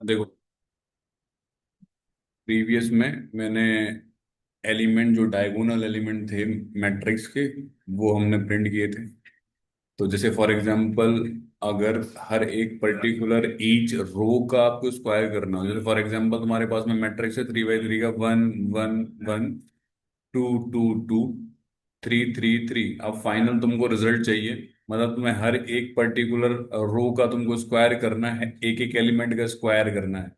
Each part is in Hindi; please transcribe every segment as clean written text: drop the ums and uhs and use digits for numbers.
देखो, प्रीवियस में मैंने एलिमेंट जो डायगोनल एलिमेंट थे मैट्रिक्स के, वो हमने प्रिंट किए थे। तो जैसे फॉर एग्जांपल, अगर हर एक पर्टिकुलर ईच रो का आपको स्क्वायर करना हो, जैसे फॉर एग्जांपल तुम्हारे पास में मैट्रिक्स है 3 बाई 3 का, 1 1 1, 2 2 2, 3 3 3। अब फाइनल तुमको रिजल्ट चाहिए, मतलब तुम्हें हर एक पर्टिकुलर रो का तुमको स्क्वायर करना है, एक एक एलिमेंट का स्क्वायर करना है।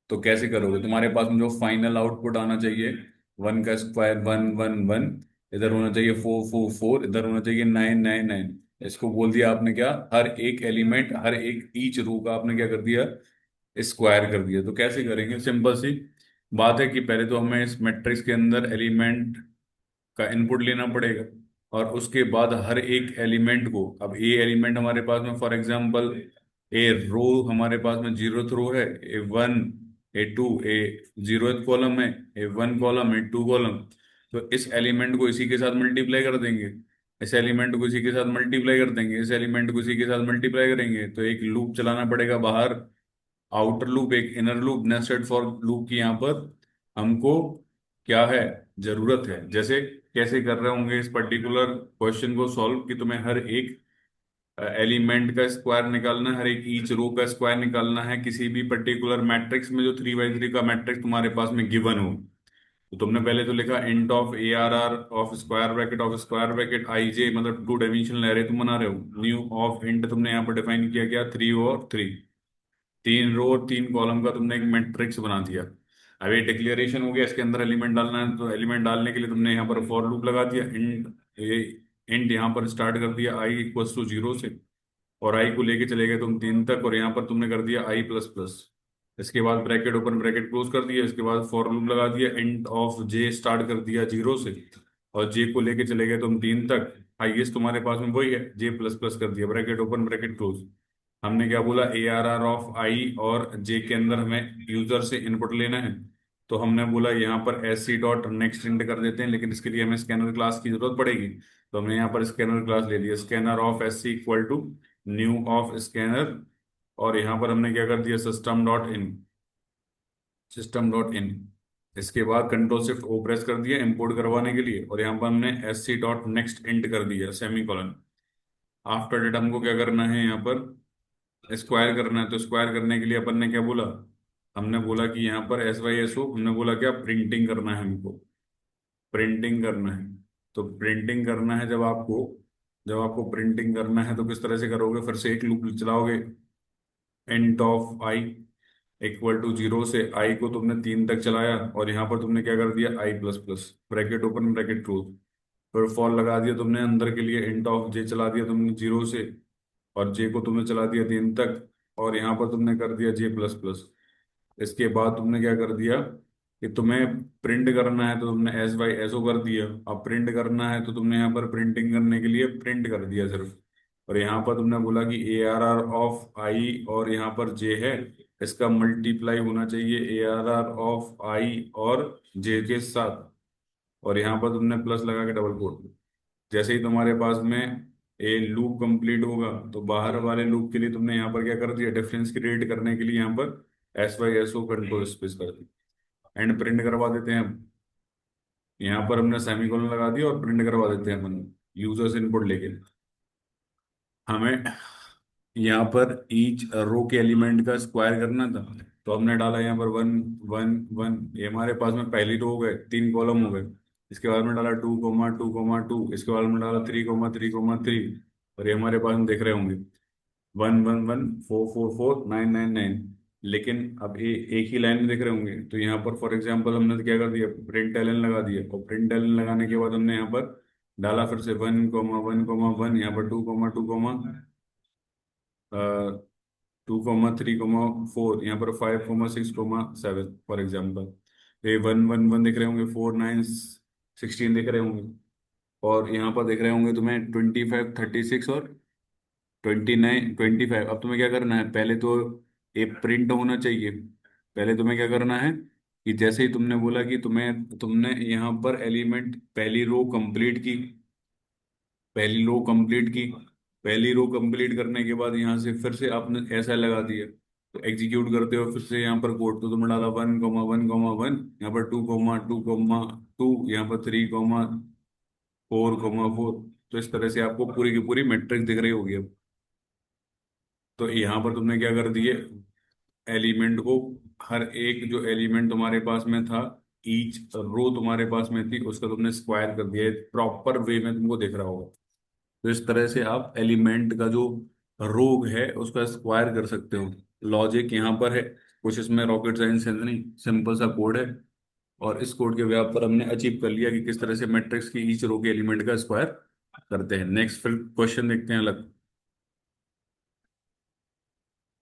तो कैसे करोगे? तुम्हारे पास में जो फाइनल आउटपुट आना चाहिए, 1 का स्क्वायर 1 1 1, इधर होना चाहिए 4 4 4, इधर होना चाहिए 9 9 9। इसको बोल दिया आपने क्या, हर एक एलिमेंट, हर एक ईच रो का आपने क्या कर दिया, स्क्वायर कर दिया। तो कैसे करेंगे? सिंपल सी बात है कि पहले तो हमें इस मैट्रिक्स के अंदर एलिमेंट का इनपुट लेना पड़ेगा, और उसके बाद हर एक एलिमेंट को, अब ए एलिमेंट हमारे पास में फॉर एग्जांपल, ए रो हमारे पास में 0th रो है, A1 A2, ए 0th कॉलम है, A1 कॉलम, A2 कॉलम। तो इस एलिमेंट को इसी के साथ मल्टीप्लाई कर देंगे, इस एलिमेंट को इसी के साथ मल्टीप्लाई कर देंगे, इस एलिमेंट को इसी के साथ मल्टीप्लाई करेंगे। तो एक लूप चलाना पड़ेगा बाहर, आउटर लूप, एक inner loop, nested for loop की यहाँ पर हमको क्या है, जरूरत है। जैसे कैसे कर रहे होंगे इस पर्टिकुलर क्वेश्चन को सॉल्व, कि तुम्हें हर एक एलिमेंट का स्क्वायर निकालना है, हर एक ईच रो का स्क्वायर निकालना है किसी भी पर्टिकुलर मैट्रिक्स में, जो 3 बाई 3 का मैट्रिक्स तुम्हारे पास में गिवन हो। तो तुमने पहले तो लिखा int of ARR of square bracket of square bracket IJ, मतलब 2 डायमेंशनल एरे तुम बना रहे हो। न्यू ऑफ इंट तुमने यहाँ पर डिफाइन किया, क्या, 3 और 3, 3 रो और 3 कॉलम का तुमने एक मैट्रिक्स बना दिया। अब ये डिक्लेरेशन हो गया, इसके अंदर एलिमेंट डालना है, तो एलिमेंट डालने के लिए तुमने यहाँ पर फॉर लूप लगा दिया। इंट यहाँ पर स्टार्ट कर दिया I = 0 से, और आई को लेके चले गए तुम 3 तक, और यहाँ पर तुमने कर दिया I++। इसके बाद ब्रैकेट ओपन ब्रैकेट क्लोज कर दिया, इसके बाद फॉर लूप लगा दिया, इंट ऑफ J स्टार्ट कर दिया 0 से, और J को लेके चले गए तुम 3 तक। हाईएस्ट तुम्हारे पास में वही है, J++ कर दिया, ब्रैकेट ओपन ब्रैकेट क्लोज। हमने क्या बोला, ARR ऑफ आई और J के अंदर हमें यूजर से इनपुट लेना है। तो हमने बोला यहाँ पर SC.next इंट कर देते हैं, लेकिन इसके लिए हमें स्कैनर क्लास की जरूरत पड़ेगी। तो हमने यहाँ पर स्कैनर क्लास ले लिया, scanner of SC = new of scanner, और यहाँ पर हमने क्या कर दिया, सिस्टम डॉट इन। इसके बाद कंट्रोल शिफ्ट O प्रेस कर दिया इंपोर्ट करवाने के लिए, और यहाँ पर हमने SC.next इंट कर दिया, सेमीकोलन। आफ्टर डेट हमको क्या करना है, यहाँ पर स्क्वायर करना है। तो स्क्वायर करने के लिए अपन ने क्या बोला, हमने बोला कि यहाँ पर SYSO, हमने बोला क्या, प्रिंटिंग करना है हमको, प्रिंटिंग करना है। तो प्रिंटिंग करना है जब आपको प्रिंटिंग करना है तो किस तरह से करोगे, फिर से एक लूप चलाओगे, इंट ऑफ I = 0 से आई को तुमने 3 तक चलाया, और यहाँ पर तुमने क्या कर दिया, I++, bracket open bracket close. फिर फॉर लगा दिया तुमने अंदर के लिए, इंट ऑफ J चला दिया तुमने 0 से, और J को तुमने चला दिया 3 तक, और यहाँ पर तुमने कर दिया J++। इसके बाद तुमने क्या कर दिया कि तुम्हें प्रिंट करना है, तो तुमने SYSO कर दिया। अब प्रिंट करना है तो तुमने यहाँ पर प्रिंटिंग करने के लिए प्रिंट कर दिया सिर्फ, और यहाँ पर तुमने बोला कि ARR ऑफ आई, और यहाँ पर J है, इसका मल्टीप्लाई होना चाहिए ARR ऑफ आई और J के साथ, और यहाँ पर तुमने प्लस लगा के डबल कोट। जैसे ही तुम्हारे पास में ए लूप कंप्लीट होगा, तो बाहर वाले लूप के लिए तुमने यहाँ पर क्या कर दिया, डिफरेंस क्रिएट करने के लिए यहाँ पर SYSO कंट्रोल स्पेस कर दी। एंड प्रिंट करवा देते हैं हम, यहाँ पर हमने सेमीकोलन लगा दिया, और प्रिंट करवा देते हैं अपन यूजर से इनपुट लेके। हमें यहाँ पर ईच रो के एलिमेंट का स्क्वायर करना था, तो हमने डाला यहाँ पर 1 1 1। ये हमारे पास में पहली रो हो गए, 3 कॉलम हो गए। इसके बाद में डाला 2 2 2, इसके बाद में डाला 3 3 3, और ये हमारे पास में देख रहे होंगे 1 1 1 4 4 4 9 9 9। लेकिन अब ये एक ही लाइन में देख रहे होंगे, तो यहाँ पर फॉर एग्जाम्पल हमने क्या कर दिया, प्रिंट एलन लगा दिया, और प्रिंट एलन लगाने के बाद हमने यहाँ पर डाला फिर से 1 1 1, यहाँ पर 2 2 3 4, यहाँ पर 5 6 7 फॉर एग्जाम्पल। ये 1 1 1 देख रहे होंगे, 4 9 16 देख रहे होंगे, और यहाँ पर देख रहे होंगे तुम्हें 25 36 और 29 25। अब तुम्हें क्या करना है, पहले तो ये प्रिंट होना चाहिए। पहले तुम्हें क्या करना है कि जैसे ही तुमने बोला कि तुमने यहाँ पर एलिमेंट पहली रो कंप्लीट की, पहली रो कंप्लीट की, पहली रो कंप्लीट करने के बाद यहाँ से फिर से आपने ऐसा लगा दिया। तो एग्जीक्यूट करते हो फिर से यहाँ पर कोड, तो तुमने डाला 1,1,1, यहाँ पर 2,2,2, यहाँ पर 3,4,4। तो इस तरह से आपको पूरी की पूरी मैट्रिक्स दिख रही होगी अब। तो यहाँ पर तुमने क्या कर दिए, एलिमेंट को, हर एक जो एलिमेंट तुम्हारे पास में था, ईच रो तुम्हारे पास में थी, उसका तुमने स्क्वायर कर दिया, प्रॉपर वे में तुमको दिख रहा होगा। तो इस तरह से आप एलिमेंट का जो रोग है उसका स्क्वायर कर सकते हो। लॉजिक यहाँ पर है, कुछ इसमें रॉकेट साइंस है नहीं, सिंपल सा कोड है। और इस कोड के व्याप पर हमने अचीव कर लिया कि किस तरह से मैट्रिक्स की ईच रो के एलिमेंट का स्क्वायर करते हैं। नेक्स्ट फिर क्वेश्चन देखते हैं अलग।